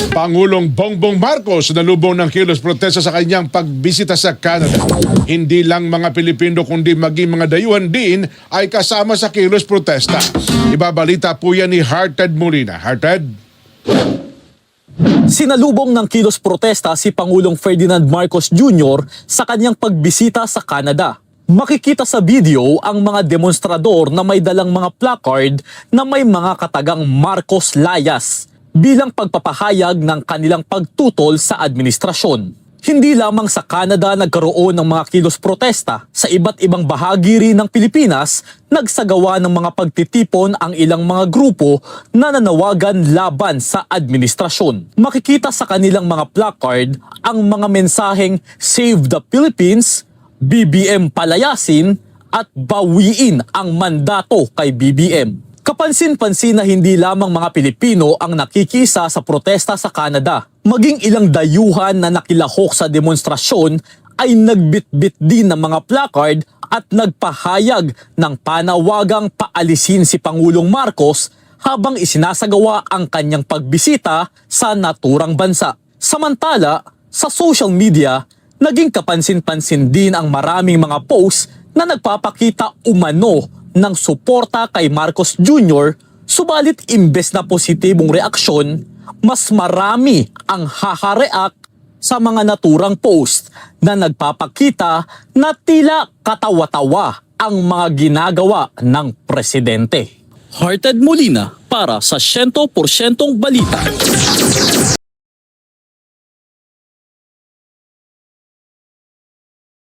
Pangulong Bongbong Marcos nalubong ng kilos protesta sa kanyang pagbisita sa Canada. Hindi lang mga Pilipino kundi maging mga dayuhan din ay kasama sa kilos protesta. Ibabalita po yan ni Harted Molina. Harted? Sinalubong ng kilos protesta si Pangulong Ferdinand Marcos Jr. sa kanyang pagbisita sa Canada. Makikita sa video ang mga demonstrador na may dalang mga placard na may mga katagang Marcos Layas bilang pagpapahayag ng kanilang pagtutol sa administrasyon. Hindi lamang sa Canada nagkaroon ng mga kilos protesta, sa iba't ibang bahagi rin ng Pilipinas nagsagawa ng mga pagtitipon ang ilang mga grupo na nanawagan laban sa administrasyon. Makikita sa kanilang mga placard ang mga mensaheng Save the Philippines, BBM palayasin at bawiin ang mandato kay BBM. Kapansin-pansin na hindi lamang mga Pilipino ang nakikisa sa protesta sa Canada. Maging ilang dayuhan na nakilahok sa demonstrasyon ay nagbitbit din ng mga placard at nagpahayag ng panawagang paalisin si Pangulong Marcos habang isinasagawa ang kanyang pagbisita sa naturang bansa. Samantala, sa social media, naging kapansin-pansin din ang maraming mga posts na nagpapakita umano ng suporta kay Marcos Jr. Subalit imbes na positibong reaksyon, mas marami ang hahareak sa mga naturang post na nagpapakita na tila katawa-tawa ang mga ginagawa ng presidente. Harted Molina para sa 100% Balita.